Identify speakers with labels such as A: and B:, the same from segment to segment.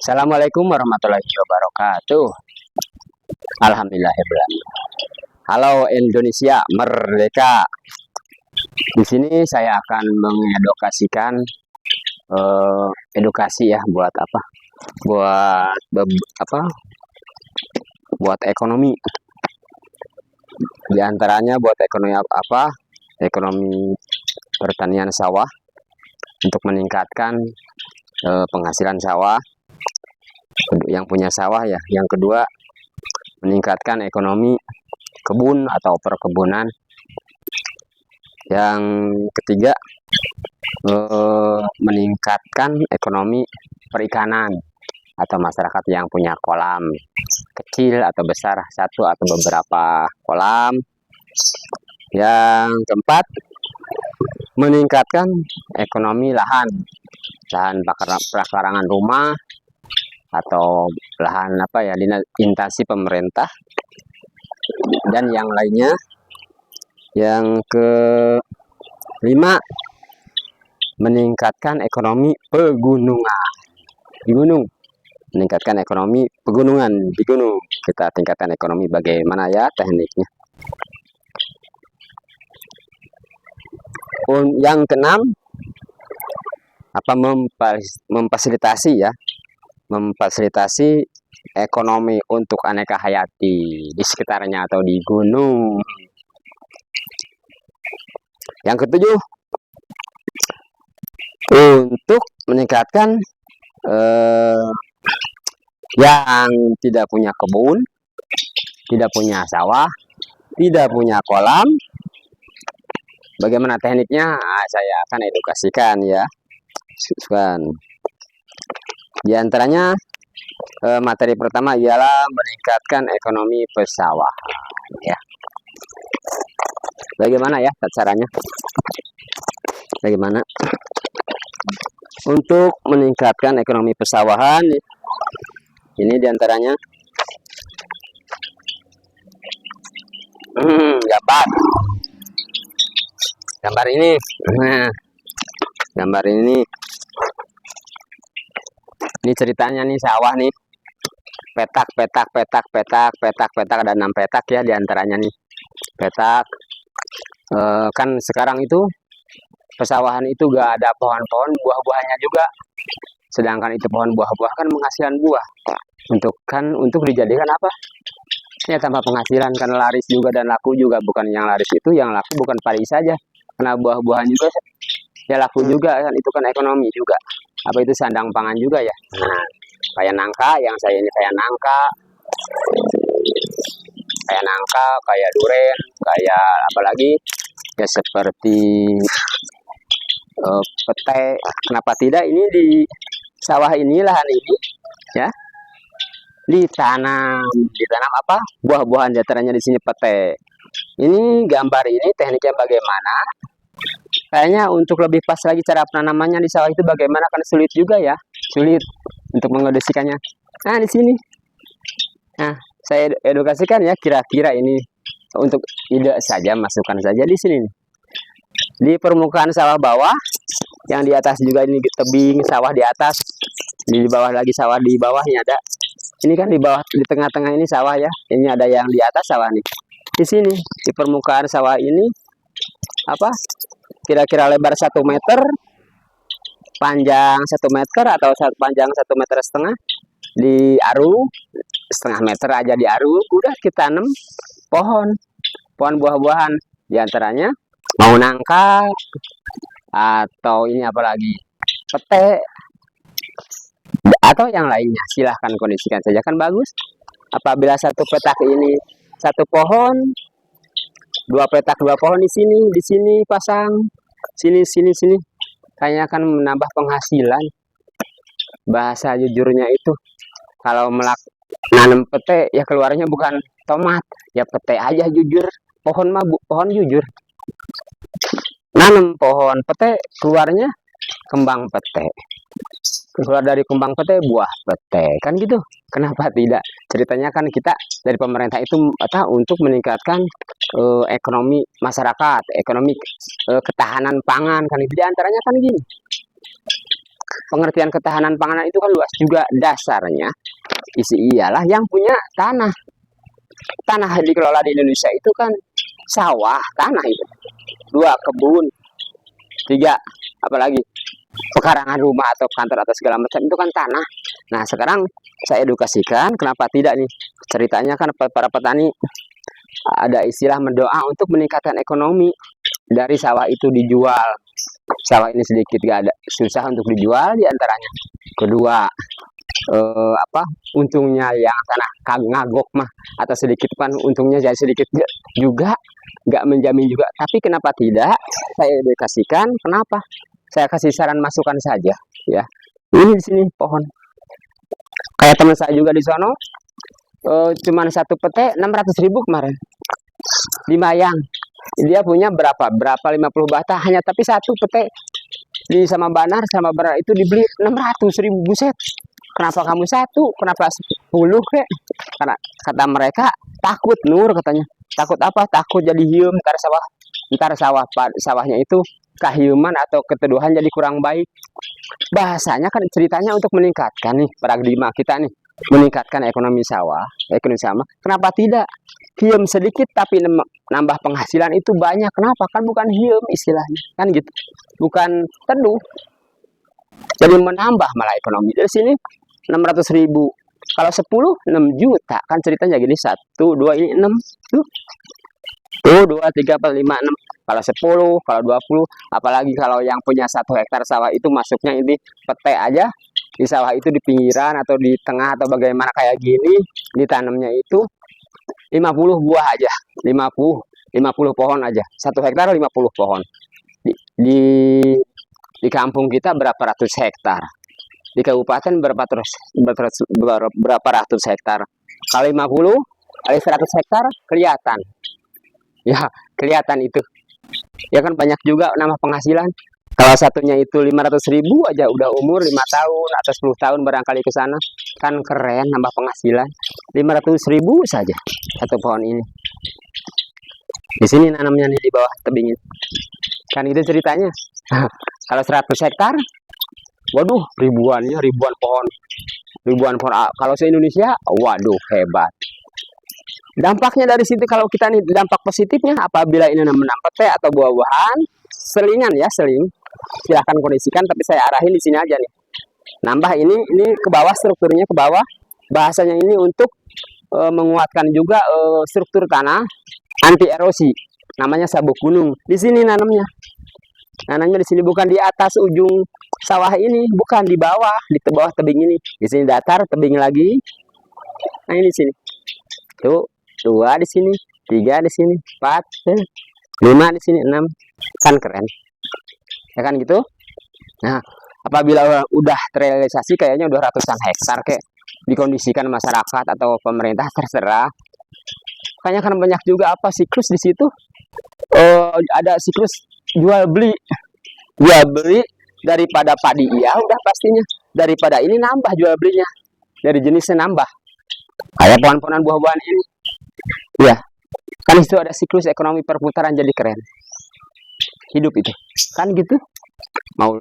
A: Assalamualaikum warahmatullahi wabarakatuh. Alhamdulillahirrahmanirrahim. Halo Indonesia merdeka. Di sini saya akan mengedukasikan edukasi ya buat apa? Apa? Buat ekonomi. Di antaranya buat ekonomi apa? Ekonomi pertanian sawah untuk meningkatkan penghasilan sawah yang punya sawah ya. Yang kedua, meningkatkan ekonomi kebun atau perkebunan. Yang ketiga, meningkatkan ekonomi perikanan atau masyarakat yang punya kolam kecil atau besar, satu atau beberapa kolam. Yang keempat, meningkatkan ekonomi lahan prakarangan rumah atau lahan apa ya instansi pemerintah dan yang lainnya. Yang kelima, meningkatkan ekonomi pegunungan di gunung. Meningkatkan ekonomi pegunungan di gunung. Kita tingkatkan ekonomi bagaimana ya tekniknya. Yang keenam, apa memfasilitasi ya, memfasilitasi ekonomi untuk aneka hayati di sekitarnya atau di gunung. Yang ketujuh, untuk meningkatkan yang tidak punya kebun, tidak punya sawah, tidak punya kolam. Bagaimana tekniknya? Saya akan edukasikan ya. Di antaranya materi pertama ialah meningkatkan ekonomi persawahan ya. Bagaimana ya caranya? Bagaimana untuk meningkatkan ekonomi persawahan? Ini diantaranya gambar ini. Nah, gambar ini ceritanya nih, sawah nih, petak ada 6 petak ya diantaranya nih petak. Kan sekarang itu pesawahan itu gak ada pohon-pohon buah-buahnya juga, sedangkan itu pohon buah-buah kan menghasilkan buah untuk dijadikan apa ya, tanpa penghasilan kan laris juga dan laku juga. Bukan yang laris itu, yang laku bukan padi saja, karena buah-buahan juga ya laku juga kan, itu kan ekonomi juga, apa itu sandang pangan juga ya. Nah, kayak nangka, yang saya ini kayak nangka, kayak duren, kayak apalagi ya seperti pete. Kenapa tidak ini di sawah ini, lahan ini ya ditanam apa buah-buahan, diantaranya di sini pete. Ini gambar ini tekniknya bagaimana? Kayaknya untuk lebih pas lagi cara penanamannya di sawah itu bagaimana, kan sulit juga ya, sulit untuk mengedukasikannya. Nah di sini, nah saya edukasikan ya, kira-kira ini untuk ide saja, masukkan saja di sini nih. Di permukaan sawah bawah, yang di atas juga ini tebing sawah di atas, di bawah lagi sawah di bawah ini ada. Ini kan di bawah, di tengah-tengah ini sawah ya. Ini ada yang di atas sawah nih. Di sini di permukaan sawah ini apa? Kira-kira lebar 1 meter, panjang 1 meter atau panjang 1,5 meter, diaru setengah meter aja diaru. Udah kita tanam pohon buah-buahan, diantaranya mau nangka atau ini apalagi pete atau yang lainnya, silahkan kondisikan saja, kan bagus. Apabila satu petak ini satu pohon, 2 petak 2 pohon di sini pasang, sini, kayaknya akan menambah penghasilan. Bahasa jujurnya itu, kalau nanam pete ya keluarnya bukan tomat ya, pete aja jujur. Pohon mah pohon jujur. Nanam pohon pete, keluarnya kembang pete, keluar dari kembang pete buah pete, kan gitu. Kenapa tidak? Ceritanya kan kita dari pemerintah itu untuk meningkatkan ekonomi masyarakat, ekonomi ketahanan pangan kan, itu diantaranya kan gini. pengertian ketahanan pangan itu kan luas juga. Dasarnya ialah yang punya tanah. Tanah dikelola di Indonesia itu kan sawah, tanah itu. 2, kebun. 3, apalagi pekarangan rumah atau kantor atau segala macam itu kan tanah. Nah, sekarang saya edukasikan kenapa tidak nih. Ceritanya kan para petani ada istilah mendoa untuk meningkatkan ekonomi. Dari sawah itu dijual. Sawah ini sedikit gak ada susah untuk dijual diantaranya. Kedua, untungnya yang tanah ngagok mah atau sedikit kan untungnya jadi sedikit juga, nggak menjamin juga. Tapi kenapa tidak? Saya edukasikan. Kenapa? Saya kasih saran masukan saja, ya. Ini di sini pohon. Kayak teman saya juga di sono, cuman 1 pete 600.000 kemarin. Di Mayang. Dia punya berapa 50 batah hanya, tapi 1 pete di sama Banar itu dibeli 600.000. Buset. Kenapa kamu 1? Kenapa 10 kek? Karena kata mereka takut, Nur katanya. Takut apa? Takut jadi hium ntar sawahnya itu kahiuman atau keteduhan jadi kurang baik. Bahasanya kan ceritanya untuk meningkatkan nih paradigma kita nih, meningkatkan ekonomi sawah. Kenapa tidak? Hium sedikit tapi nambah penghasilan itu banyak. Kenapa? Kan bukan hium istilahnya, kan gitu. Bukan teduh. Jadi menambah malah ekonomi. Dari sini 600.000. Kalau 10, 6 juta. Kan ceritanya gini, 1, 2, ini 6. Tuh, 2, 3, 4, 5, 6. Kalau 10, kalau 20. Apalagi kalau yang punya 1 hektar sawah itu masuknya ini pete aja. Di sawah itu di pinggiran atau di tengah atau bagaimana kayak gini. Ditanamnya itu 50 buah aja. 50 pohon aja. 1 hektar 50 pohon. Di kampung kita berapa ratus hektar. Di kabupaten berapa ratus hektar. Kalau 50 kali 100 hektar kelihatan. Ya, kelihatan itu. Ya kan banyak juga nama penghasilan. Kalau satunya itu 500.000 aja udah umur 5 tahun atau 10 tahun barangkali ke sana. Kan keren nambah penghasilan. 500.000 saja 1 pohon ini. Di sini nanamnya nih di bawah tebing ini. Kan itu ceritanya. Kalau 100 hektar, waduh, ribuan pohon. Kalau se-Indonesia, waduh, hebat. Dampaknya dari situ kalau kita nih, dampak positifnya apabila ini menanam pete atau buah-buahan, selingan ya, seling. Silahkan kondisikan, tapi saya arahin di sini aja nih. Nambah ini ke bawah, strukturnya ke bawah. Bahasanya ini untuk menguatkan juga struktur tanah anti erosi. Namanya sabuk gunung. Di sini nanamnya. Nanamnya di sini, bukan di atas ujung sawah ini, bukan di bawah, bawah tebing ini. Di sini datar, tebing lagi. Nah, ini di sini. Tuh, 2 di sini, 3 di sini, 4, 5 di sini, 6. Kan keren. Ya kan gitu? Nah, apabila udah terrealisasi kayaknya udah ratusan hektar kayak dikondisikan masyarakat atau pemerintah terserah. Kayaknya kan banyak juga siklus di situ. Ada siklus jual beli daripada padi, ya udah pastinya daripada ini nambah jual belinya, dari jenisnya nambah kayak pohon-pohonan buah-buahan ini ya kan. Itu ada siklus ekonomi perputaran, jadi keren hidup itu kan gitu. Mau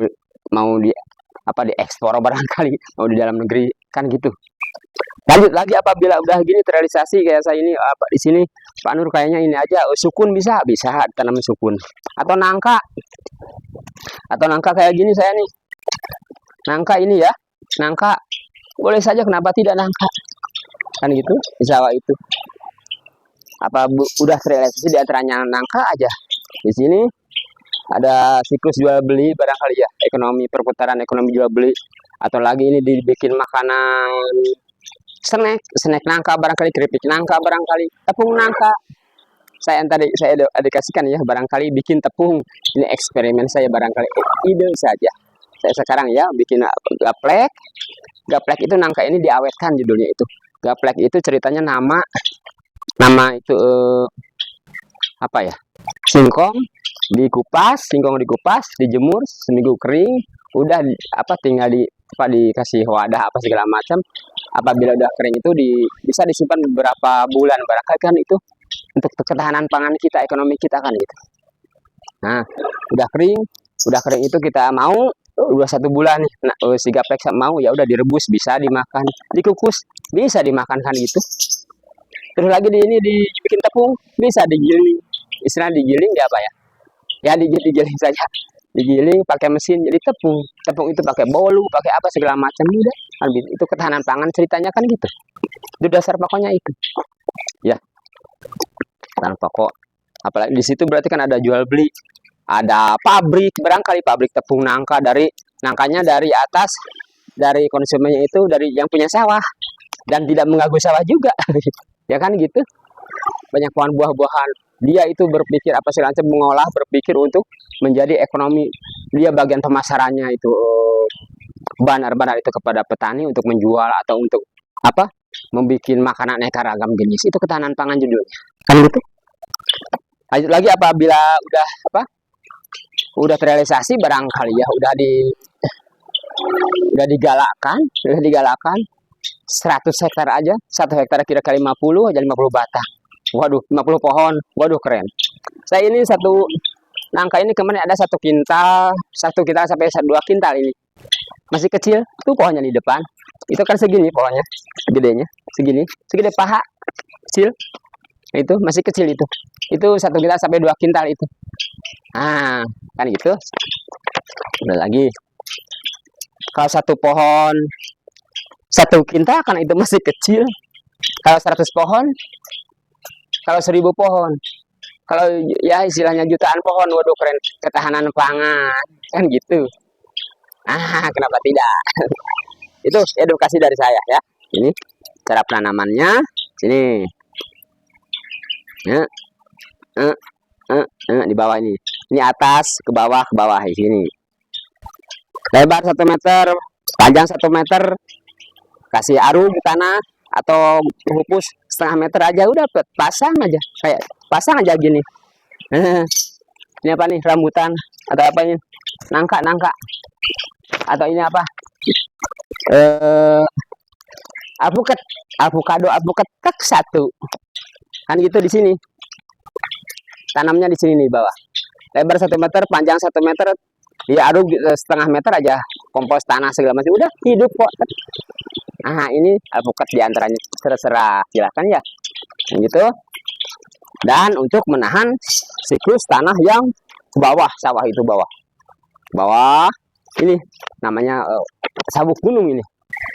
A: diekspor barangkali, mau di dalam negeri kan gitu. Lanjut lagi, apabila udah gini terrealisasi kayak saya ini, di sini Pak Nur kayaknya ini aja, sukun bisa tanam sukun atau nangka kayak gini saya nih. Nangka ini ya, nangka boleh saja, kenapa tidak nangka kan gitu di sawah itu. Udah terrealisasi di antaranya nangka aja. Di sini ada siklus jual beli barangkali ya, ekonomi perputaran ekonomi jual beli. Atau lagi ini dibikin makanan snack nangka barangkali, keripik nangka barangkali, tepung nangka. Saya edukasikan ya, barangkali bikin tepung. Ini eksperimen saya, barangkali ide saja. Saya sekarang ya bikin gaplek. Gaplek itu nangka ini diawetkan, judulnya itu. Gaplek itu ceritanya nama itu singkong dikupas, dijemur seminggu kering, udah tinggal dikasih wadah segala macam. Apabila udah kering itu bisa disimpan beberapa bulan barangkali kan, itu untuk ketahanan pangan kita, ekonomi kita kan gitu. Nah, udah kering itu kita mau udah 1 bulan nih, nah, si Gapek mau ya udah direbus bisa dimakan, dikukus bisa dimakan kan gitu. Terus lagi di ini dibikin tepung bisa digiling, istilah digiling ya apa ya? Ya digiling saja, digiling pakai mesin jadi tepung. Tepung itu pakai bolu, pakai apa segala macam udah. Itu ketahanan pangan ceritanya kan gitu. Itu dasar pokoknya itu. Ya, ketahanan pokok. Apalagi di situ berarti kan ada jual beli, ada pabrik, barangkali pabrik tepung nangkanya dari atas, dari konsumennya itu dari yang punya sawah dan tidak mengganggu sawah juga. Ya kan gitu. Banyak pohon buah-buahan. Dia itu berpikir apa sih macam mengolah, berpikir untuk menjadi ekonomi. Dia bagian pemasarannya itu banar-banar itu kepada petani untuk menjual atau untuk apa? Membuat makanan aneka ragam jenis. Itu ketahanan pangan judulnya. Kan gitu. Lanjut lagi apabila udah terrealisasi barangkali ya udah digalakkan 100 hektar aja, 1 hektar kira-kira 50 aja 50 batang. Waduh, 50 pohon. Waduh, keren. Saya ini satu nangka ini kemarin ada 1 kintal sampai 2 kintal ini. Masih kecil, tuh pohonnya di depan. Itu kan segini pohonnya, gedenya, segede paha, kecil. Itu masih kecil itu. Itu 1 kintal sampai 2 kintal itu. Nah, kan gitu. Udah lagi. Kalau 1 pohon 1 kintal kan itu masih kecil. Kalau 100 pohon, kalau 1000 pohon, kalau ya istilahnya jutaan pohon, waduh keren, ketahanan pangan kan gitu. Kenapa tidak? Itu edukasi dari saya ya. Ini cara penanamannya. Sini. Di bawah ini. Ini atas ke bawah di sini. Lebar 1 meter, panjang 1 meter. Kasih aru di tanah atau hupus setengah meter aja udah pasang aja gini. Ini apa nih, rambutan atau apa ini, nangka atau ini apa, alpukat tak 1 kan gitu. Di sini tanamnya di sini nih bawah, lebar 1 meter, panjang 1 meter, diaduk setengah meter aja, kompos tanah segala macam udah hidup kok. Ini alpukat diantaranya, terserah silakan ya gitu. Dan untuk menahan siklus tanah yang ke bawah, sawah itu bawah ini namanya sabuk gunung ini.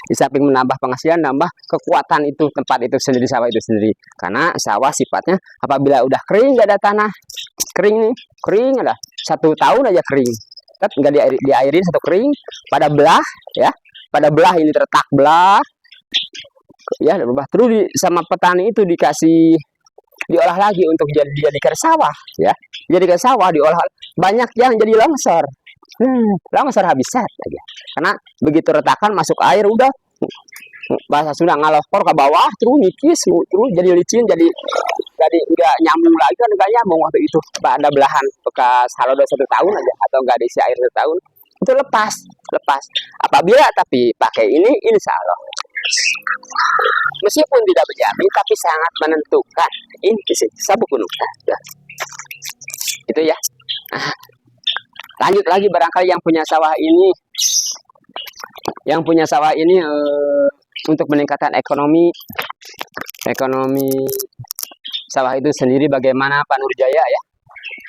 A: Di samping menambah penghasilan, nambah kekuatan itu tempat itu sendiri, sawah itu sendiri. Karena sawah sifatnya apabila udah kering, nggak ada tanah, kering ada 1 tahun aja kering, nggak diairin, 1 kering, pada belah ya, pada belah ini tertak belah ya, terus sama petani itu diolah lagi untuk dijadikan sawah ya, dijadikan sawah, diolah banyak yang jadi longsor. Longsor habis set aja karena begitu retakan masuk air udah bahasa sudah ngalokor ke bawah, terus nikis, terus jadi licin, jadi nggak nyambung lagi kan, nggak nyambung waktu itu. Ada belahan bekas halodo 1 tahun aja atau nggak diisi air 1 tahun itu lepas. Apabila tapi pakai ini insya Allah meskipun tidak berjamin tapi sangat menentukan. Ini sabuk gunung itu ya. Lanjut lagi, barangkali yang punya sawah ini untuk meningkatkan ekonomi sawah itu sendiri bagaimana Pak Nurjaya ya.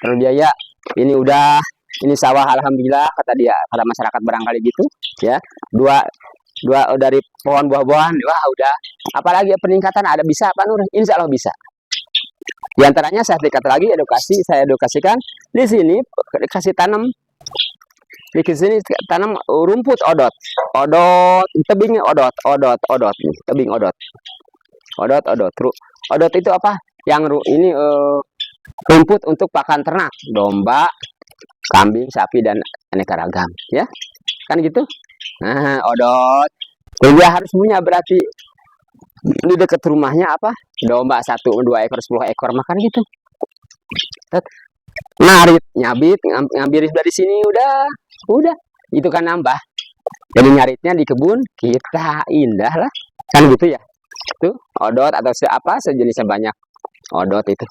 A: Nurjaya ini sawah alhamdulillah kata masyarakat barangkali gitu ya. Dua dari pohon buah-buahan, wah udah. Apalagi peningkatan ada bisa Pak Nur? Insya Allah bisa. Di antaranya saya saya edukasikan di sini dikasih tanam. Di sini tanam rumput odot, tebing odot, tebing odot. Odot itu apa? Yang ini rumput untuk pakan ternak, domba, kambing, sapi dan aneka ragam, ya. Kan gitu? Odot. Dia harus punya berarti di dekat rumahnya apa? Domba 1, 2 ekor, 10 ekor makan gitu. Narit, nyabit, ngambil dari sini udah. Itu kan nambah. Jadi nyaritnya di kebun kita, indah lah. Kan gitu ya. Itu odot atau sejenisnya banyak. Odot itu.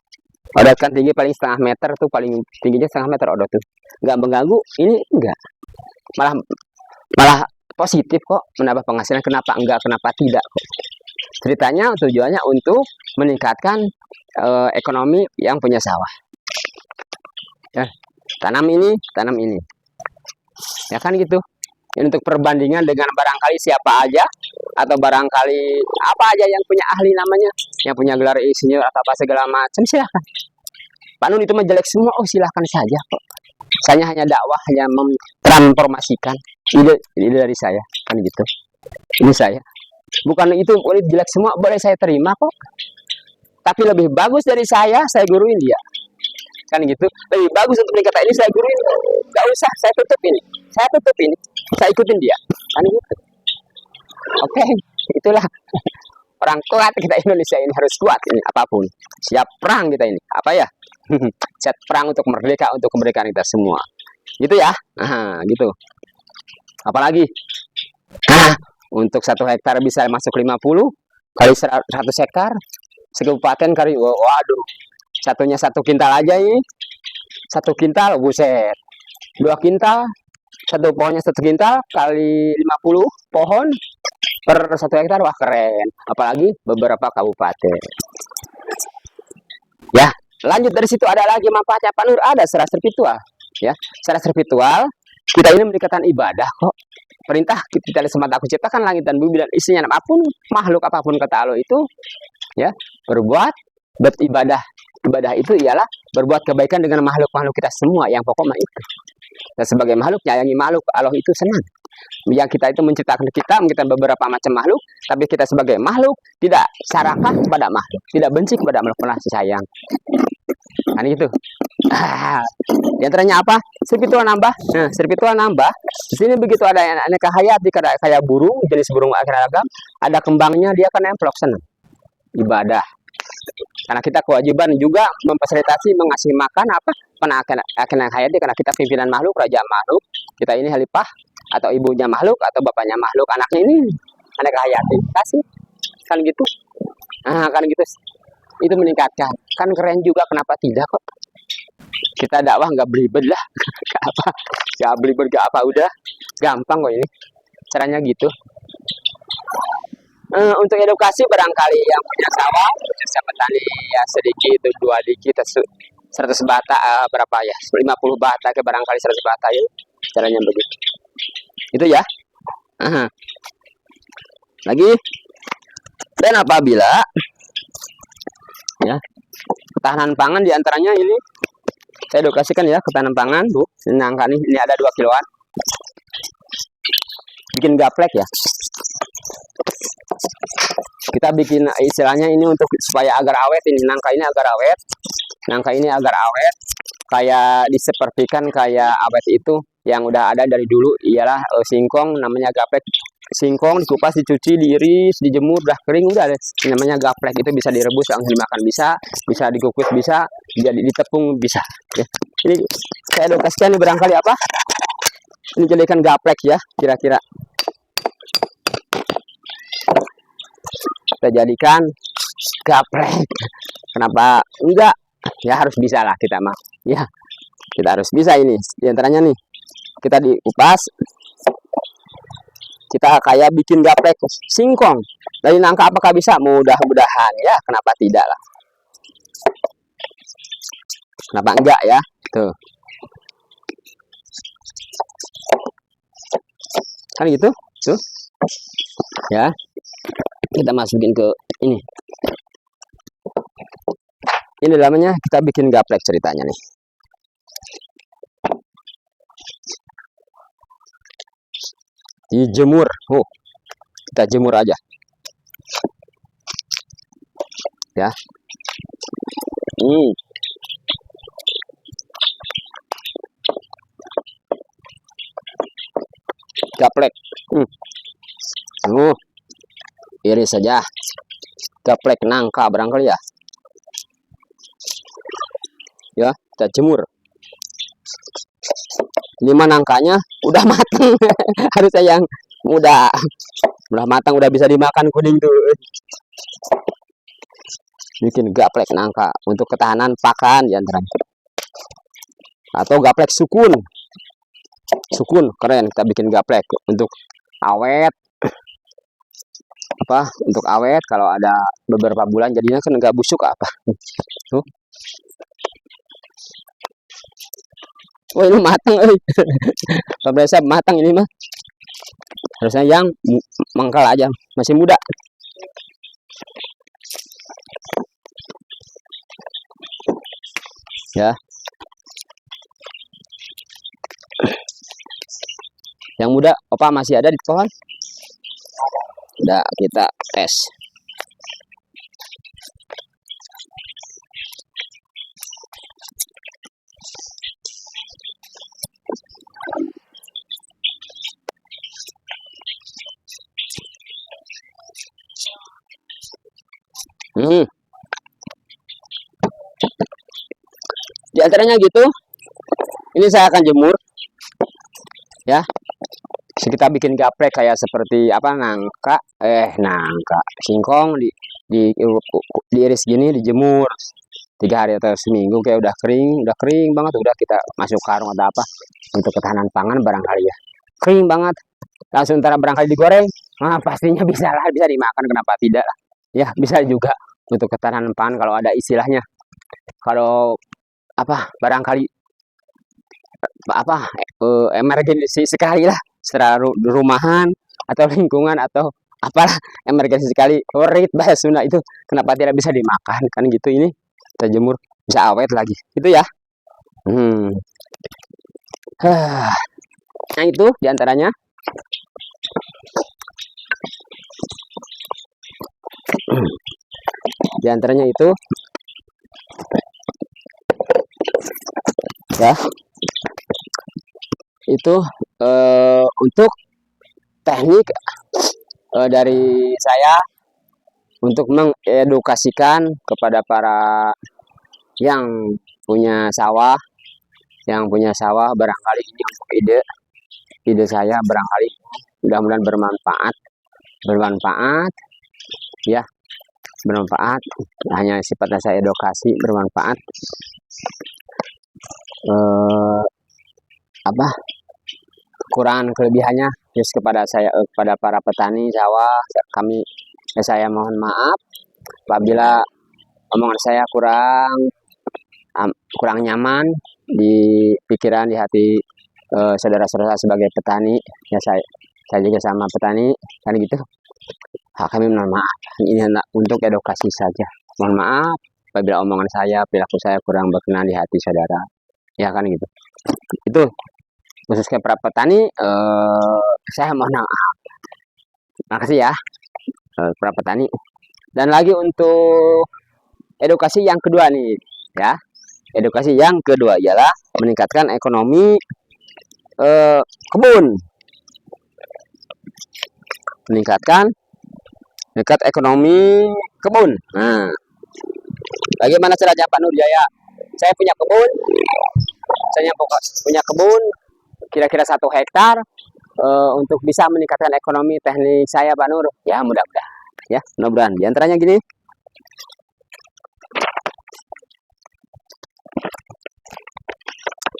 A: Odot kan tinggi paling setengah meter tuh, paling tingginya setengah meter odot tuh. Nggak mengganggu, ini enggak. malah malah positif kok, menambah penghasilan. Kenapa enggak, kenapa tidak kok. Ceritanya tujuannya untuk meningkatkan ekonomi yang punya sawah ya. Tanam ini ya kan gitu. Untuk perbandingan dengan barangkali siapa aja, atau barangkali apa aja yang punya ahli namanya, yang punya gelar insinyur atau apa segala macam, silahkan. Pak Nun itu menjelek semua, oh silahkan saja kok. Saya hanya dakwah, hanya mentransformasikan ide dari saya, kan gitu. Ini saya. Bukan itu boleh jelek semua, boleh saya terima kok. Tapi lebih bagus dari saya guruin dia. Kan gitu. Lebih bagus untuk berkata ini saya guruin. Gak usah, saya tutup ini. Saya ikutin dia. Kan gitu. Oke, itulah. Orang kuat kita Indonesia ini harus kuat ini apapun. Siap perang kita ini. Apa ya? Siap perang untuk merdeka, untuk kemerdekaan kita semua. Gitu ya. Nah, gitu. Apalagi? Nah, untuk 1 hektar bisa masuk 50 kali 100 hektar. Sekabupaten kali, waduh. Satunya 1 kintal aja ini. 1 kintal, buset. 2 kintal, satu pohonnya 1 kintal kali 50 pohon per 1 hektar, wah keren. Apalagi beberapa kabupaten. Ya, lanjut dari situ ada lagi manfaatnya Pak Nur, ada secara spiritual. Ya, secara spiritual kita ini meningkatkan ibadah kok. Perintah kita semata aku ciptakan langit dan bumi dan isinya apapun, makhluk apapun kata Allah itu ya, beribadah. Ibadah itu ialah berbuat kebaikan dengan makhluk-makhluk kita semua, yang pokoknya itu. Dan sebagai makhluk, nyayangi makhluk, Allah itu senang. Yang kita itu menciptakan kita beberapa macam makhluk, tapi kita sebagai makhluk tidak serakah kepada makhluk, tidak benci kepada makhluk, malah sayang. Kan gitu. Di antaranya apa? Spiritual nambah. Nah, spiritual nambah. Di sini begitu ada aneka hayati, kayak burung, jenis burung ragam, ada kembangnya, dia kan nemplok senang. Ibadah. Karena kita kewajiban juga memfasilitasi, mengasih makan apa akan hayati, karena kita pimpinan makhluk, raja makhluk. Kita ini khalifah atau ibunya makhluk atau bapaknya makhluk, anaknya ini aneka hayati. Kasih. Kan gitu. Nah, kan gitu. Itu meningkatkan. Kan keren juga, kenapa tidak kok. Kita dakwah nggak belibet lah. Nggak belibet, nggak apa, udah gampang kok ini. Caranya gitu. Untuk edukasi barangkali yang punya sawah, punya petani ya sedikit, 2 dikit, 100 bata, berapa ya, 50 bata ke barangkali 100 bata ya, caranya begitu. Itu ya. Lagi, dan apabila ya ketahanan pangan diantaranya ini, saya edukasikan ya ketahanan pangan, Bu. Nangka ini ada 2 kiloan. Bikin gaplek ya. Kita bikin istilahnya ini untuk supaya agar awet, ini nangka ini agar awet. Nangka ini agar awet, kayak disepertikan kayak awet itu yang udah ada dari dulu, ialah singkong, namanya gaplek. Singkong dikupas, dicuci, diiris, dijemur, udah kering, udah ada namanya gaplek. Itu bisa direbus, langsung dimakan bisa dikukus, bisa jadi ditepung, bisa ya. Ini saya edukasikan nih barangkali apa ini jadikan gaplek ya, kira-kira kita jadikan gaplek. Kenapa enggak ya, harus bisa lah kita mah ya, kita harus bisa. Ini diantaranya nih, kita dikupas, kita kayak bikin gaplek singkong dari nangka, apakah bisa? Mudah-mudahan ya, kenapa tidak lah, kenapa enggak ya. Tuh kan gitu tuh ya. Kita masukin ke ini namanya kita bikin gaplek ceritanya nih. Dijemur, kita jemur aja ya. Gaplek, iris saja gaplek nangka barangkali ya. Ya, kita jemur. 5 nangkanya udah matang. Harusnya yang udah matang, udah bisa dimakan, kuning tuh. Bikin gaplek nangka untuk ketahanan pakan ya, atau gaplek sukun. Sukun, keren. Kita bikin gaplek untuk awet, apa? Untuk awet kalau ada beberapa bulan jadinya kan nggak busuk apa. Tuh. Oh ini matang, pemirsa matang ini mah. Harusnya yang mangkal aja, masih muda. Ya. Yang muda, opa masih ada di pohon? Udah, kita tes. Di antaranya gitu. Ini saya akan jemur. Ya. Kita bikin gaplek kayak seperti apa, nangka, singkong diiris gini, dijemur 3 hari atau seminggu kayak udah kering banget, udah kita masuk karung atau apa untuk ketahanan pangan barangkali ya. Kering banget. Langsung ntar barangkali digoreng, nah pastinya bisa lah, bisa dimakan, kenapa tidak? Ya, bisa juga untuk ketahanan pangan kalau ada istilahnya. Kalau apa barangkali apa emergensi sekali lah secara rumahan atau lingkungan atau apalah, emergensi sekali orit bahasa Sunda itu, kenapa tidak bisa dimakan kan gitu. Ini kita jemur bisa awet lagi itu ya. Nah itu diantaranya. Diantaranya itu ya, itu untuk teknik dari saya untuk mengedukasikan kepada para yang punya sawah, barangkali ini untuk ide saya, barangkali mudah-mudahan bermanfaat ya, bermanfaat. Hanya sifatnya saya edukasi, bermanfaat. Apa kekurangan kelebihannya just kepada saya, kepada para petani sawah saya mohon maaf apabila omongan saya kurang nyaman di pikiran, di hati saudara-saudara sebagai petani ya. Saya juga sama petani kan gitu. Kami mohon maaf, ini untuk edukasi saja. Mohon maaf apabila omongan saya, perilaku saya kurang berkenan di hati saudara ya kan gitu. Itu khusus ke para petani, saya mohon maaf. Makasih ya para petani. Dan lagi untuk edukasi yang kedua nih ya. Edukasi yang kedua ialah meningkatkan ekonomi kebun. Meningkatkan ekonomi kebun. Nah, bagaimana caranya Pak Nurjaya? Saya punya kebun. Saya punya kebun kira-kira 1 hektar, untuk bisa meningkatkan ekonomi teknik saya Pak Nur ya, mudah-mudahan diantaranya gini.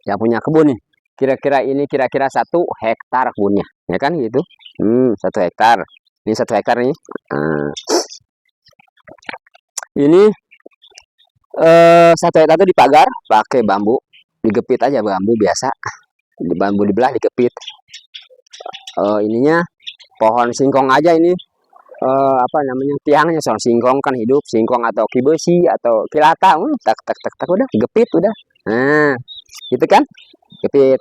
A: Ya punya kebun nih, kira-kira 1 hektar kebunnya ya kan gitu. 1 hektar ini, 1 hektar nih. Ini 1 hektar itu dipagar pakai bambu, digepit aja, bambu biasa, bambu dibelah digepit. Ininya pohon singkong aja ini, apa namanya, tiangnya soal singkong kan hidup, singkong atau kibesi atau kilata, tak udah digepit udah. Nah gitu kan, gepit.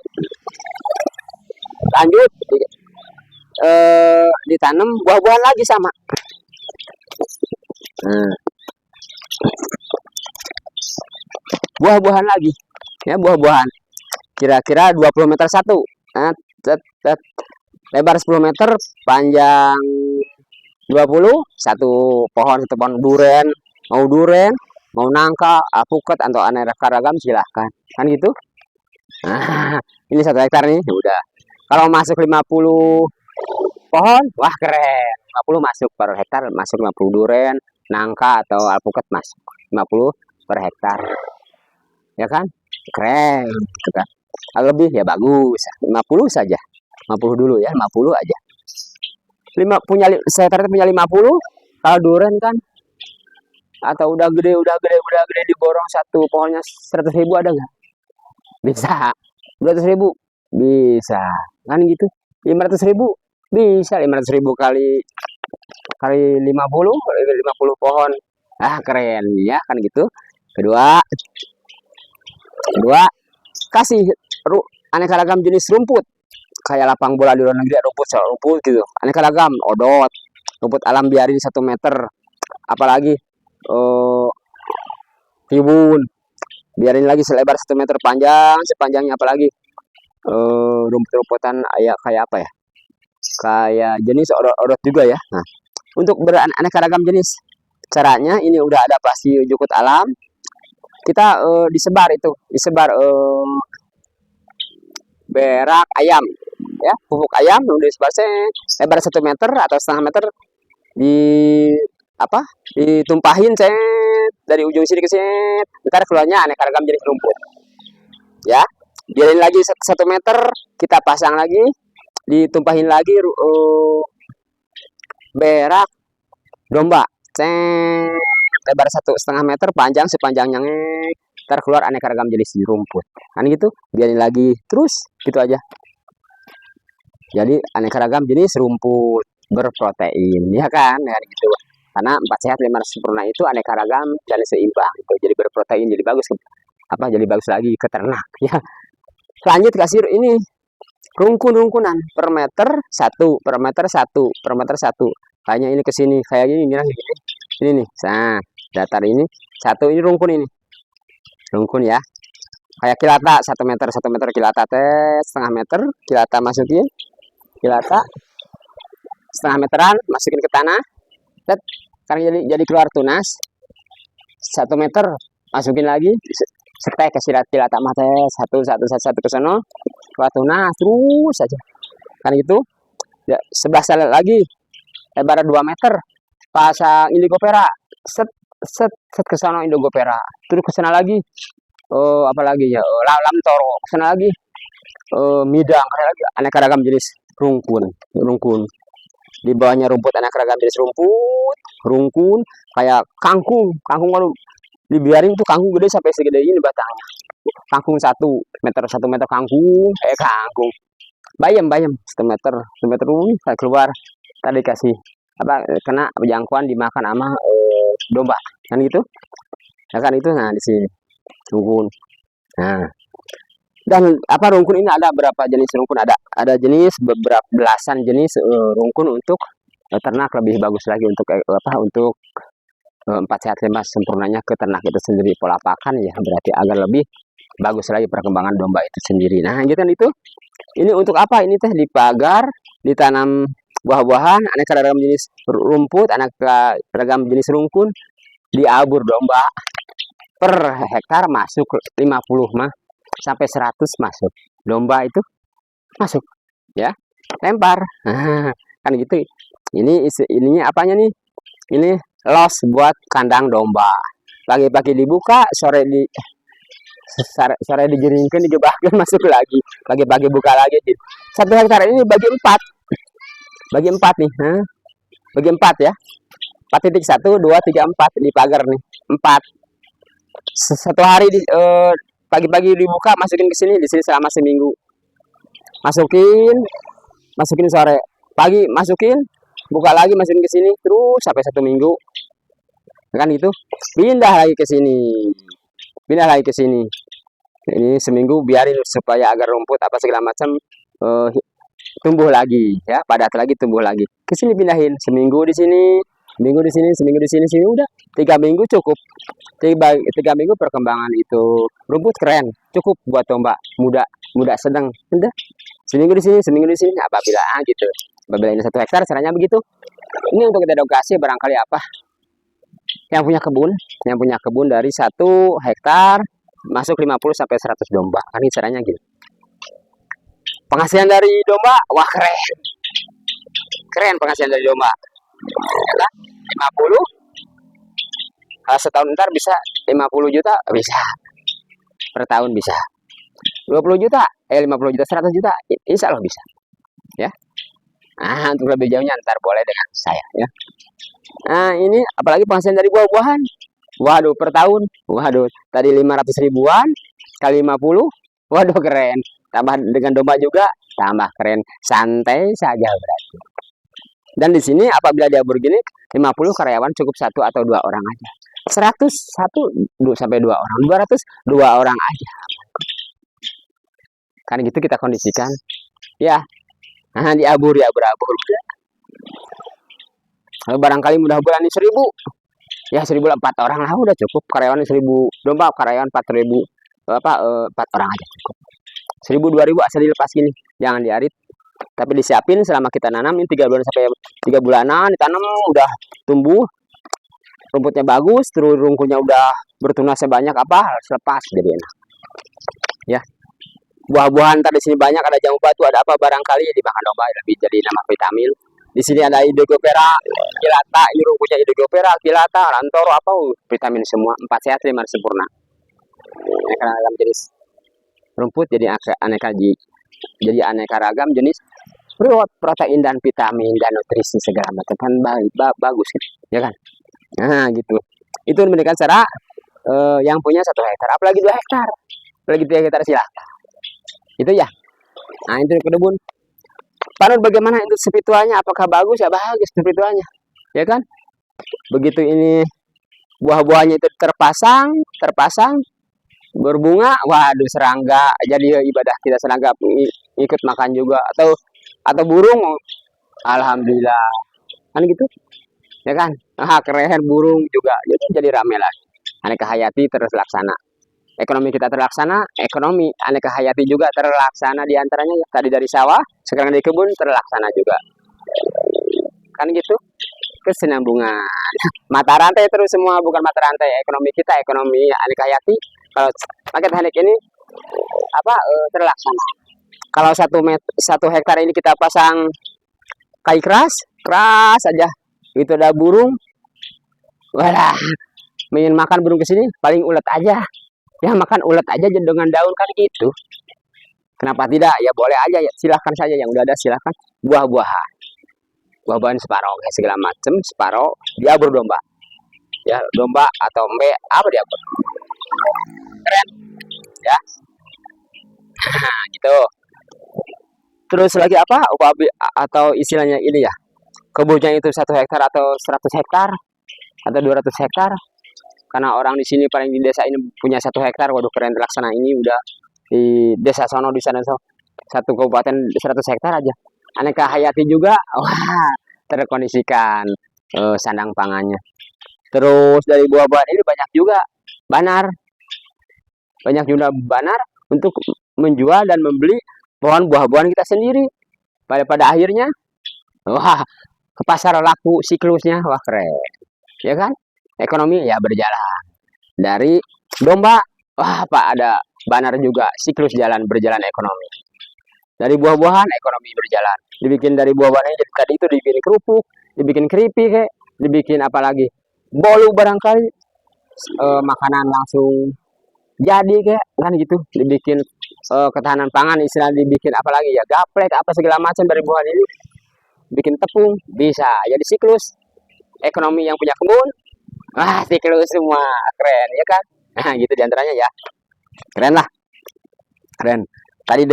A: Lanjut ditanam buah-buahan lagi sama. Buah-buahan lagi ya, buah-buahan kira-kira 20 meter satu. Lebar 10 meter, panjang 20, satu pohon duren, mau nangka, apukat atau aneka ragam silahkan kan gitu. Nah, ini 1 hektar nih udah. Kalau masuk 50 pohon, wah keren. 50 masuk per hektar, masuk 50 duren, nangka atau alpukat masuk 50 per hektar. Ya kan? Keren gitu kan. Kalau lebih ya bagus, 50 saja. 50 dulu ya, 50 aja. Saya ternyata punya 50. Kalau duren kan atau udah gede diborong satu pohonnya 100.000 ada nggak? Bisa. 200.000 bisa kan gitu. 500.000 bisa. 500.000 kali kali 50 pohon. Ah keren ya kan gitu. Kedua, kedua kasih aneka ragam jenis rumput kayak lapang bola di luar negeri rumput gitu, aneka ragam odot, rumput alam biarin 1 meter, apalagi timun biarin lagi selebar 1 meter panjang sepanjangnya, apalagi rumput-rumputan kayak apa ya, kayak jenis odot juga ya. Nah untuk beraneka ragam jenis caranya ini udah ada pasti jukut alam, kita disebar berak ayam ya, pupuk ayam udah disebar lebar 1 meter atau setengah meter, di apa ditumpahin dari ujung sini ke sini, ntar keluarnya aneka ragam jenis rumput ya. Biarin lagi 1 meter, kita pasang lagi, ditumpahin lagi berak domba lebar 1,5 meter panjang sepanjangnya, ntar keluar aneka ragam jenis rumput kan gitu. Biarin lagi terus gitu aja, jadi aneka ragam jenis rumput berprotein ya kan gitu. Karena 4 sehat 5 sempurna itu aneka ragam dan seimbang gitu. Jadi berprotein, jadi bagus jadi bagus lagi ke ternak ya. Lanjut kasih ini rungkunan per meter 1 per meter 1 per meter 1, kayaknya ini ke sini kayak gini ini nih. Nah datar ini satu, ini rungkun ya kayak kilata 1 meter kilata setengah meter, kilata masukin, kilata setengah meteran masukin ke tanah, sekarang jadi keluar tunas 1 meter, masukin lagi setek kasih kilata mate satu ke sono, keluar tunas terus saja kan gitu ya. Sebelah salah lagi lebar 2 meter, pasang indigo pera, set ke sono indigo pera, terus ke sana lagi apalagi ya lam toro, ke sana lagi midang, lagi aneka ragam jenis rungkun. Di bawahnya rumput aneka ragam jenis rungkun kayak kangkung kalau dibiarin tuh kangkung gede sampai segede ini batangnya, kangkung 1 meter kangkung bayam 1 meter kayak keluar tadi kasih kena jangkauan dimakan sama domba kan gitu ya kan itu. Nah di sini rungkun. Nah dan rungkun ini ada berapa jenis rungkun, ada jenis beberapa belasan jenis rungkun untuk ternak lebih bagus lagi, untuk untuk 4 sehat 5 sempurnanya ke ternak itu sendiri, pola pakan ya berarti agar lebih bagus lagi perkembangan domba itu sendiri. Nah gitu kan itu. Ini untuk apa? Ini teh dipagar, ditanam buah-buahan, aneka ragam jenis rumput, aneka ragam jenis rungkun, diabur domba per hektar masuk 50 mah sampai 100 masuk domba itu masuk ya, lempar kan gitu. Ininya apanya nih, ini los buat kandang domba, pagi-pagi dibuka, sore dijeringkan, digebahkan, masuk lagi, pagi-pagi buka lagi. 1 hektar ini bagi 4 nih, bagi 4 ya, 4.1 2 3 4 di pagar nih 4. Satu hari pagi-pagi dibuka, masukin ke sini, di sini selama seminggu, masukin sore, pagi masukin, buka lagi, masukin ke sini terus sampai 1 minggu kan gitu. Pindah lagi ke sini, ini seminggu, biarin supaya agar rumput apa segala macam tumbuh lagi ya, padat lagi, tumbuh lagi. Ke sini pindahin, seminggu di sini, seminggu di sini, udah 3 minggu cukup. 3 minggu perkembangan itu rumput keren, cukup buat domba muda sedang, udah seminggu di sini, apabila gitu. Apabila ini 1 hektar caranya begitu. Ini untuk kita edukasi barangkali apa yang punya kebun dari 1 hektar masuk 50 sampai 100 domba kan, ini caranya gitu. Penghasilan dari domba wah keren penghasilan dari domba. 50 setahun ntar bisa 50 juta, bisa per tahun, bisa 20 juta 50 juta, 100 juta, insya Allah bisa. Ya. Nah, untuk lebih jauhnya ntar boleh dengan saya ya. Nah, ini apalagi penghasilan dari buah-buahan. Waduh, per tahun. Waduh, tadi 500 ribuan kali 50. Waduh, keren. Tambah dengan domba juga, tambah keren. Santai saja berarti. Dan di sini apabila dia begini, 50 karyawan cukup 1 atau 2 orang aja. 100 1 sampai 2 orang. 200 2 orang aja. Kan gitu kita kondisikan. Ya. Nah, diabur. Lalu barangkali mudah-mudahan 1000. Ya 1004 orang lah udah cukup. Karyawan 1000 domba, karyawan 4000 4 orang aja cukup. 1000 2000 asal dilepas gini. Jangan diarit. Tapi disiapin selama kita nanam ini 3 bulan sampai 3 bulanan ditanam udah tumbuh. Rumputnya bagus, terus rungkulnya udah bertunas sebanyak apa, selepas jadi enak. Ya. Buah-buahan tadi sini banyak, ada jambu batu, ada apa barangkali dimakan domba lebih jadi nama vitamin. Di sini ada Hydrocopera, Kilata, ini rumputnya Hydrocopera, Kilata, Rantoro apa vitamin semua, 4 sehat 5 sempurna. Aneka ragam jenis rumput jadi aneka ragam jenis protein dan vitamin dan nutrisi segala macam kan bagus ya kan. Nah gitu. Itu memberikan cara yang punya 1 hektar, apalagi 2 hektar, apalagi 3 hektar silakan. Itu ya. Nah itu kebun. Panut bagaimana itu spiritualnya? Apakah bagus? Ya bagus spiritualnya, ya kan? Begitu ini buah-buahnya itu terpasang berbunga, waduh serangga jadi ibadah kita, serangga ikut makan juga atau burung, alhamdulillah kan gitu, ya kan? Ah keren burung juga jadi rame lagi. Aneka hayati terlaksana. Ekonomi kita terlaksana, ekonomi aneka hayati juga terlaksana diantaranya ya. Tadi dari sawah, sekarang di kebun terlaksana juga. Kan gitu, kesinambungan. Mata rantai terus semua, bukan mata rantai. Ekonomi kita, ekonomi aneka hayati. Kalau paket hanik ini terlaksana. Kalau 1 hektar ini kita pasang kayu keras aja. Itu ada burung, walah, ingin makan burung kesini paling ulet aja. Ya makan ulet aja dengan daun kan gitu. Kenapa tidak? Ya boleh aja ya, silahkan saja yang udah ada silahkan. Buah-buahan separoh kayak segala macam, separoh diabur domba. Ya domba atau embe apa diabur. Keren. Ya. Nah, gitu. Terus lagi apa? Atau istilahnya ini ya. Kebunnya itu 1 hektar atau 100 hektar atau 200 hektar. Karena orang di sini paling di desa ini punya 1 hektar, waduh keren terlaksana ini udah di desa sono di sana 1 kabupaten 100 hektar aja. Aneka hayati juga, wah terkondisikan sandang pangannya. Terus dari buah-buahan ini banyak juga banar untuk menjual dan membeli pohon buah-buahan kita sendiri. Pada akhirnya, wah ke pasar laku siklusnya, wah keren, ya kan? Ekonomi ya berjalan. Dari domba, wah Pak ada banar juga, siklus berjalan ekonomi. Dari buah-buahan ekonomi berjalan. Dibikin dari buah-buahan ini tadi itu dibikin kerupuk, dibikin keripik kayak, dibikin apalagi bolu barangkali makanan langsung jadi kayak kan gitu, dibikin ketahanan pangan istilah, dibikin apalagi ya gaplek apa segala macam dari buahan ini, bikin tepung bisa jadi siklus ekonomi yang punya kebun. Wah, siklus semua keren ya kan? Nah, gitu diantaranya ya. Keren lah. Keren. Tadi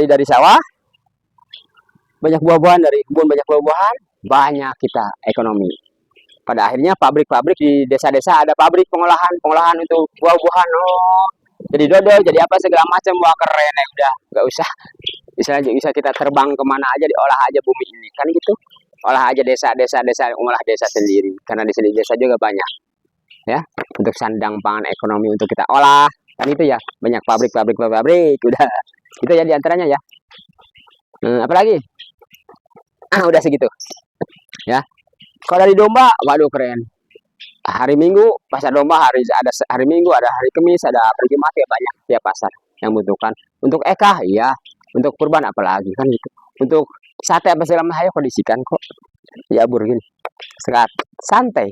A: dari sawah banyak buah-buahan, dari kebun banyak buah-buahan, banyak kita ekonomi. Pada akhirnya pabrik-pabrik di desa-desa ada pabrik pengolahan untuk buah-buahan. Oh, jadi dodol, jadi apa segala macam. Wah, keren ya udah. Enggak usah istilahnya bisa kita terbang kemana aja, diolah aja bumi ini. Kan gitu. Olah aja desa, olah desa sendiri. Karena di sini desa juga banyak. Ya, untuk sandang pangan ekonomi untuk kita olah. Kan itu ya, banyak pabrik. Udah. Itu ya diantaranya ya. Apalagi? Udah segitu. Ya. Kalau dari domba, waduh keren. Hari Minggu, pasar domba ada hari Minggu, ada hari Kamis, ada hari Jumat ya banyak tiap pasar yang butuhkan. Untuk eka, iya. Untuk kurban apalagi kan gitu. Untuk sate apa segala macam kondisikan kok diabur gini serat santai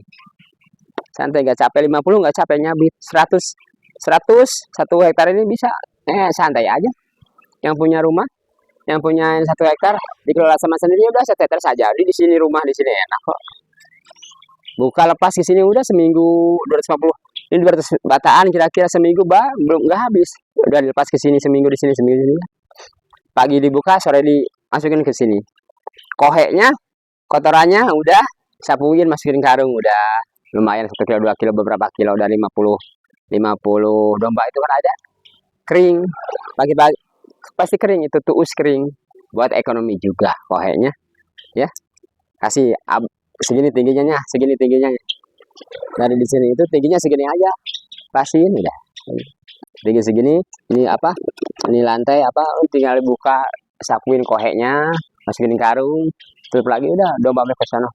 A: nggak capek, 50 nggak capek nyabit, 100 1 hektar ini bisa santai aja yang punya rumah, yang punya 1 hektar dikelola sama sendiri, udah 1 hektar saja. Di sini rumah di sini enak kok. Buka lepas di sini udah seminggu 250. Ini 200 bataan kira-kira seminggu belum nggak habis. Udah dilepas ke sini seminggu di sini seminggu di sini. Pagi dibuka, sore dimasukin ke sini. Koheknya, kotorannya udah sapuin masukin karung udah lumayan 1 kilo 2 kilo beberapa kilo udah 50 domba itu kan ada kering pagi-pagi pasti kering itu tuus kering buat ekonomi juga koheknya ya kasih segini tingginya dari di sini itu tingginya segini aja pastiin udah tinggi segini ini apa ini lantai apa tinggal buka sapuin koheknya masukin karung tutup lagi udah domba ke sana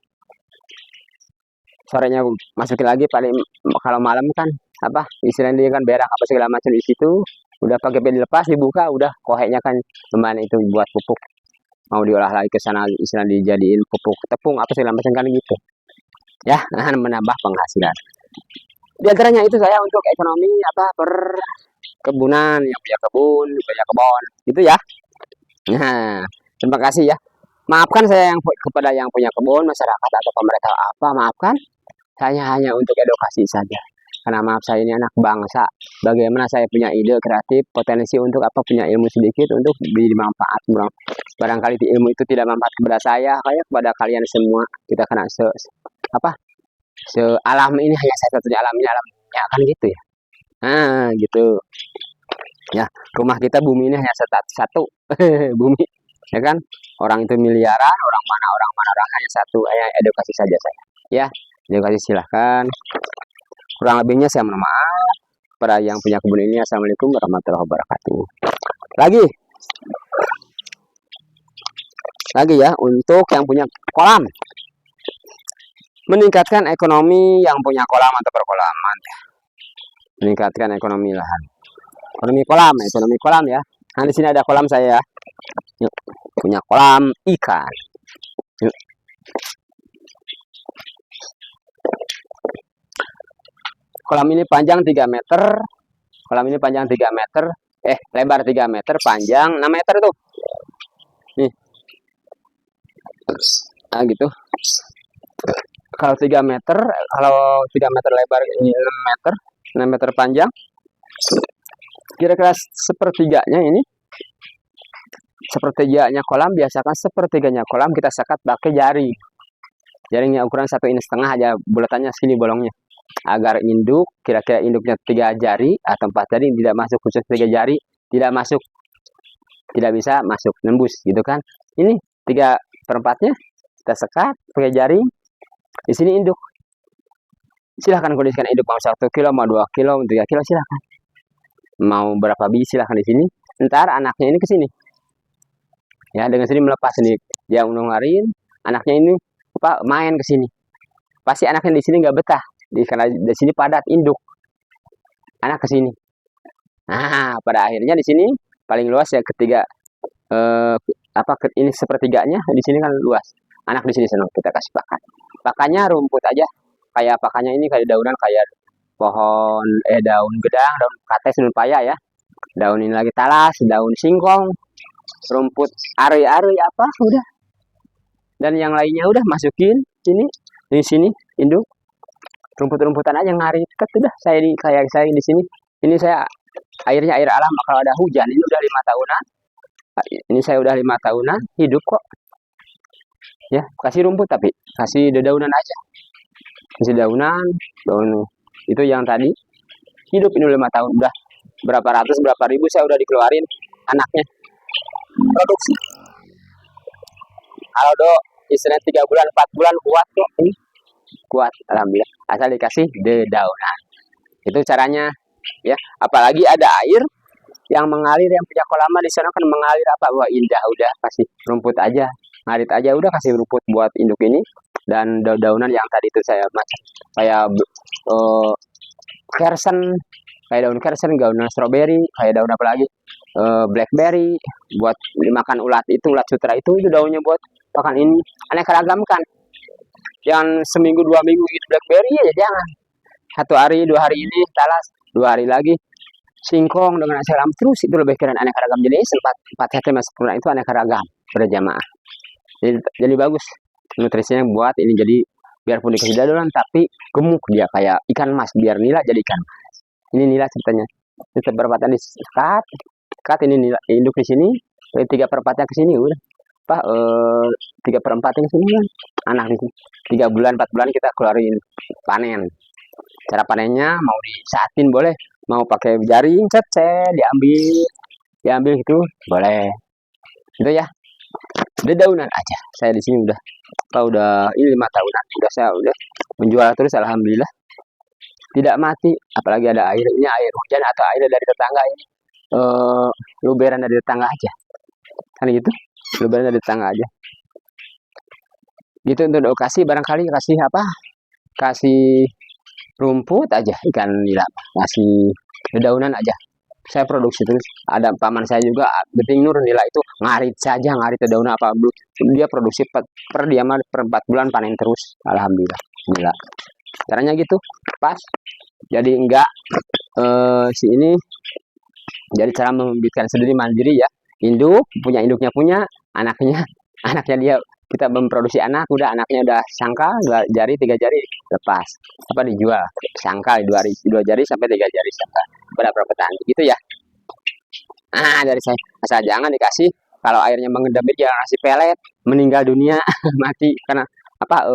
A: sorenya masukin lagi paling kalau malam kan apa istilahnya dia kan berak apa segala macam di situ udah pakai bed dilepas dibuka udah koheknya kan lumayan itu buat pupuk mau diolah lagi ke sana istilah dijadiin pupuk tepung apa segala macam kan gitu ya menambah penghasilan di antaranya itu saya untuk ekonomi apa perkebunan yang punya kebun punya kebun gitu ya nah terima kasih ya maafkan saya yang kepada yang punya kebun masyarakat atau pemerintah apa maafkan saya hanya untuk edukasi saja. Karena maaf saya ini anak bangsa. Bagaimana saya punya ide kreatif, potensi untuk apa punya ilmu sedikit untuk bermanfaat. Barangkali ilmu itu tidak manfaat kepada saya, kayak kepada kalian semua. Kita kena alam ini hanya saya satunya alam ini alamnya kan gitu ya. Nah, gitu. Ya, rumah kita bumi ini hanya satu bumi, ya kan? Orang itu miliaran, orang mana orang hanya satu. Hanya edukasi saja saya. Ya. Terima kasih silahkan. Kurang lebihnya saya mohon maaf. Para yang punya kebun ini assalamualaikum warahmatullahi wabarakatuh. Lagi ya untuk yang punya kolam meningkatkan ekonomi yang punya kolam atau perkolaman. Meningkatkan ekonomi lahan. Ekonomi kolam ya. Nah di sini ada kolam saya. Yuk, punya kolam ikan. Yuk. Kolam ini panjang 3 meter. Kolam ini panjang 3 meter. Lebar 3 meter, panjang 6 meter tuh. Nih. Nah, gitu. Kalau 3 meter, kalau 3 meter lebar ini 6 meter, 6 meter panjang. Kira-kira sepertiganya ini. Sepertiganya kolam, biasakan sepertiganya kolam kita sekat pakai jaring. Jaringnya ukuran 1,5 inch aja, bulatannya sini bolongnya. Agar induk kira-kira induknya 3 jari atau 4 jari tidak masuk khusus 3 jari tidak masuk tidak bisa masuk nembus gitu kan ini 3/4 kita sekat pakai jaring di sini induk silahkan kondisikan induk mau 1 kilo mau 2 kilo 3 kilo silahkan mau berapa biji silahkan di sini ntar anaknya ini ke sini ya dengan sini melepas ini dia nungarin anaknya ini apa main ke sini pasti anaknya di sini nggak betah karena di sini padat induk anak ke sini nah pada akhirnya di sini paling luas ya ketiga ini sepertiganya di sini kan luas anak di sini senang kita kasih pakannya rumput aja kayak pakannya ini kayak daunan kayak pohon daun gedang daun kates daun paya ya daun ini lagi talas daun singkong rumput ari-ari apa udah dan yang lainnya udah masukin sini di sini induk rumput-rumputan aja ngarit udah saya di sini ini saya airnya air alam kalau ada hujan ini udah 5 tahunan ini saya udah 5 tahunan hidup kok ya kasih rumput tapi kasih dedaunan aja kasih daun itu yang tadi hidup ini 5 tahun udah berapa ratus berapa ribu saya udah dikeluarin anaknya produksi kalau istilah 3 bulan 4 bulan kuat kok ini kuat alhamdulillah asal dikasih dedaunan itu caranya ya apalagi ada air yang mengalir yang punya kolam di sana kan mengalir apa wah indah udah kasih rumput aja ngarit aja udah kasih rumput buat induk ini dan daun-daunan yang tadi itu saya macam kayak kersen kayak daun kersen daun strawberry kayak daun apa lagi blackberry buat dimakan ulat sutra itu daunnya buat makan ini aneka ragam kan jangan seminggu 2 minggu gitu blackberry ya jangan 1 hari 2 hari ini talas 2 hari lagi singkong dengan nasi ayam terus itu lebih keren aneka ragam jenis. Empat sate mas sempurna itu aneka ragam berjamaah. Jadi bagus nutrisinya buat ini, jadi biarpun dikasih dadolan tapi gemuk dia kayak ikan mas, biar nila jadi ikan mas. Ini nila ceritanya. Itu perempatan di cut ini nila induk di sini, 3/4-nya ke sini udah. Apa 3/4-nya ke sini kan. Anak di sini. 3 bulan 4 bulan kita keluarin panen. Cara panennya mau disaatin boleh, mau pakai jaring cet diambil gitu boleh. Itu ya. Dedaunan aja. Saya di sini udah ini 5 tahunan, saya udah menjual terus alhamdulillah. Tidak mati, apalagi ada air. Ini air hujan atau air dari tetangga ini. Luberan dari tetangga aja. Kan gitu. Luberan dari tetangga aja. Gitu untuk edukasi, barangkali kasih apa? Kasih rumput aja ikan nila, kasih dedaunan aja. Saya produksi terus. Ada paman saya juga Beting Nur nila itu ngarit saja, ngarit dedaunan apa dia produksi per dia per 4 bulan panen terus. Alhamdulillah. Nila. Caranya gitu, pas. Jadi enggak si ini jadi cara membibitkan sendiri mandiri ya. Induknya punya, anaknya dia kita memproduksi anak, udah anaknya udah sangkal 2 jari 3 jari lepas apa dijual sangkal 2 jari sampai 3 jari sangkal berapa petani gitu ya. Dari saya asal jangan dikasih, kalau airnya mengendap jangan kasih pelet meninggal dunia mati karena apa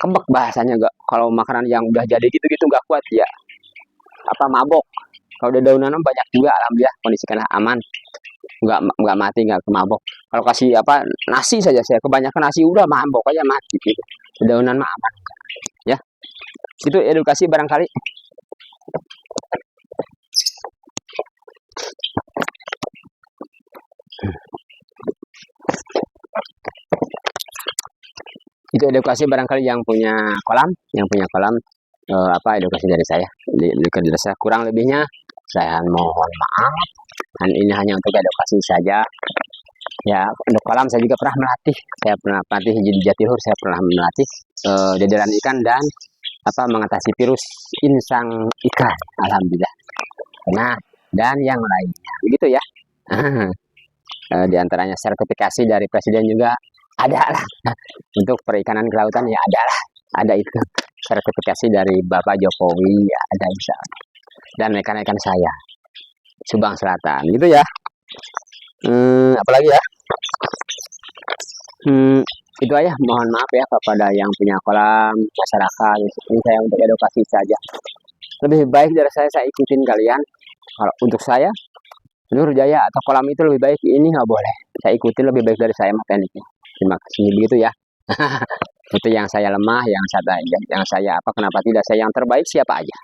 A: kebek bahasanya, enggak kalau makanan yang udah jadi gitu-gitu nggak kuat ya, apa mabok. Kalau dedaunan banyak juga alhamdulillah kondisikan aman, nggak mati, nggak kemabok. Kalau kasih apa nasi saja saya kebanyakan nasi udah mabok aja mati gitu. Dedaunan mah aman ya. Itu edukasi barangkali. Itu edukasi barangkali yang punya kolam apa edukasi dari saya, edukasi dari saya. Kurang lebihnya saya mohon maaf, dan ini hanya untuk edukasi saja ya. Untuk kolam saya juga pernah melatih, di Jatiluhur saya pernah melatih dederan ikan dan apa mengatasi virus insang ikan alhamdulillah. Nah dan yang lainnya begitu ya. Di antaranya sertifikasi dari presiden juga ada lah. Untuk perikanan kelautan ya ada itu sertifikasi dari Bapak Jokowi ya, ada insya Allah. Dan rekan-rekan saya Subang Selatan gitu ya. Apalagi ya, itu aja. Mohon maaf ya kepada yang punya kolam masyarakat, ini saya untuk edukasi saja. Lebih baik dari saya ikutin kalian. Kalau untuk saya Nur Jaya atau kolam itu lebih baik, ini nggak boleh saya ikutin, lebih baik dari saya tekniknya. Terima kasih begitu ya. Itu yang saya lemah, yang saya apa, kenapa tidak saya yang terbaik siapa aja.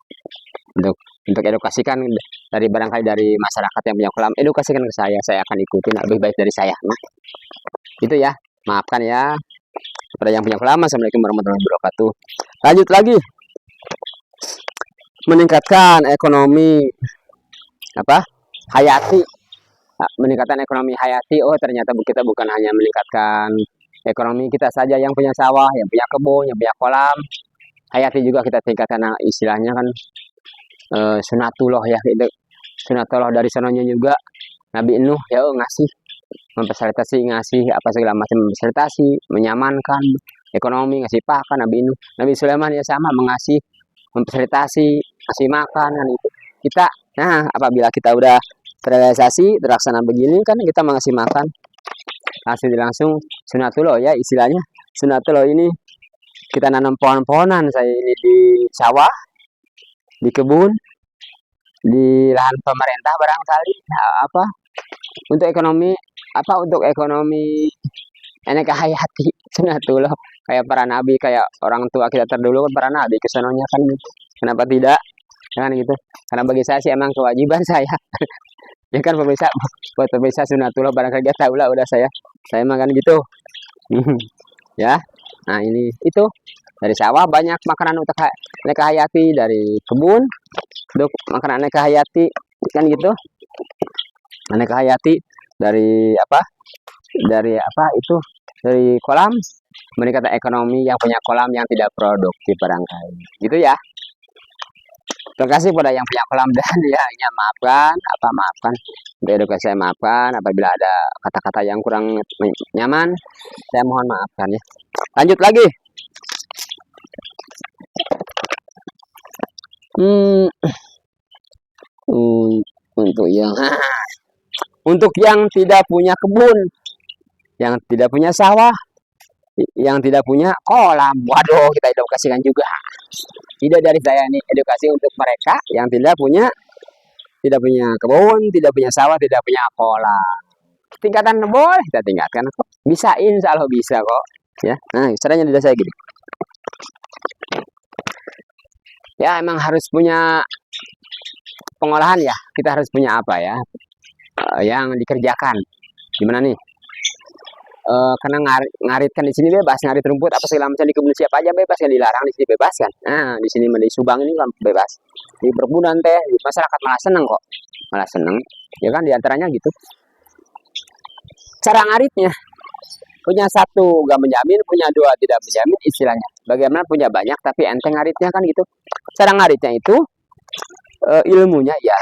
A: Untuk edukasikan dari barangkali dari masyarakat yang punya kolam, edukasikan ke saya akan ikutin lebih baik dari saya. Nah, itu ya. Maafkan ya pada yang punya kolam. Assalamualaikum warahmatullahi wabarakatuh. Lanjut lagi. Meningkatkan ekonomi apa? Hayati. Meningkatkan ekonomi hayati. Oh, ternyata kita bukan hanya meningkatkan ekonomi kita saja yang punya sawah, yang punya kebun, yang punya kolam. Hayati juga kita tingkatkan, istilahnya kan sunatullah ya, itu sunatullah dari sononya juga. Nabi Nuh ya ngasih ngasih apa segala macam, memfasilitasi, menyamankan ekonomi, ngasih pakan. Nabi Sulaiman ya sama, memfasilitasi, ngasih makan kan itu. Nah apabila kita udah terrealisasi terlaksana begini kan, kita mengasih makan langsung sunatullah ya, istilahnya sunatullah ini. Kita nanam pohon-pohonan, saya ini di sawah, di kebun, di lahan pemerintah barangkali apa untuk ekonomi aneka hayati sunatullah, kayak para nabi, kayak orang tua kita terdahulu kan para nabi kesononya kan gitu. Kenapa tidak kan gitu, karena bagi saya sih emang kewajiban saya ya kan pemirsa, buat pemirsa sunatullah barangkali dia tahu lah, udah saya makan gitu. Ya nah ini itu dari sawah banyak makanan untuk aneka hayati, dari kebun untuk makanan aneka hayati kan gitu, aneka hayati dari kolam, meningkatkan ekonomi yang punya kolam yang tidak produktif barangkali gitu ya. Terima kasih pada yang punya kolam dan ya maafkan, maafkan. Untuk edukasi saya maafkan. Apabila ada kata-kata yang kurang nyaman, saya mohon maafkan ya. Lanjut lagi. Hmm, untuk yang tidak punya kebun, yang tidak punya sawah, yang tidak punya kolam, waduh kita edukasikan juga. Tidak dari saya nih, edukasi untuk mereka yang tidak punya kebun, tidak punya sawah, tidak punya kolam. Tingkatan boleh kita tingkatkan kok. Bisa, insya Allah bisa kok. Ya, nah caranya tidak saya gini. Ya emang harus punya pengolahan ya. Kita harus punya apa ya? Yang dikerjakan. Gimana nih? Karena ngaritkan di sini bebas, ngarit rumput apa segala macam di kebun siapa aja bebas, yang dilarang di sini bebas kan. Nah di sini di Subang ini kan bebas, di perkebunan teh masyarakat malah seneng kok, malah seneng ya kan, diantaranya gitu. Cara ngaritnya, punya satu gak menjamin, punya dua tidak menjamin istilahnya. Bagaimana punya banyak tapi enteng ngaritnya kan gitu. Cara ngaritnya itu ilmunya ya,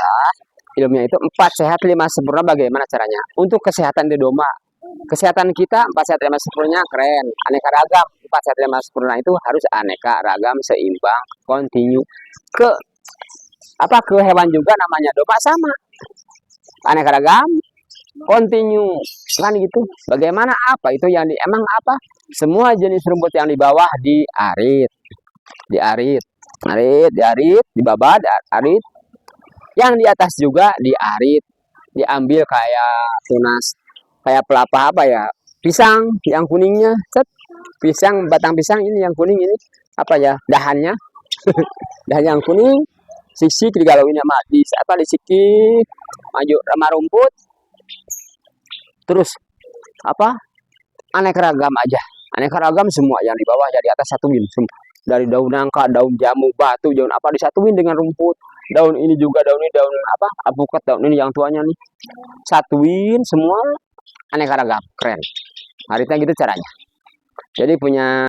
A: ilmunya itu 4 sehat 5 sempurna. Bagaimana caranya? Untuk kesehatan di domba, kesehatan kita 4 sehat 5 sempurna keren, aneka ragam. 4 sehat 5 sempurna itu harus aneka ragam, seimbang, kontinu. Ke hewan juga namanya domba sama, aneka ragam, kontinu kan gitu. Bagaimana apa itu yang emang apa? Semua jenis rumput yang di bawah diarit, dibabat, arit. Yang di atas juga diarit, diambil kayak tunas, kayak pelapa apa ya, pisang yang kuningnya, set, pisang, batang pisang ini yang kuning ini apa ya, dahannya, dahan yang kuning, sisik digalauin sama disikik, maju sama rumput, terus apa, aneka ragam aja, aneka ragam semua yang di bawah, yang di atas satuin semua. Dari daun nangka, daun jamu, batu, daun apa disatuin dengan rumput. Daun ini juga, daun ini, daun apa, alpukat, daun ini yang tuanya nih, satuin semua, aneka ragam, keren. Ngaritnya gitu caranya. Jadi punya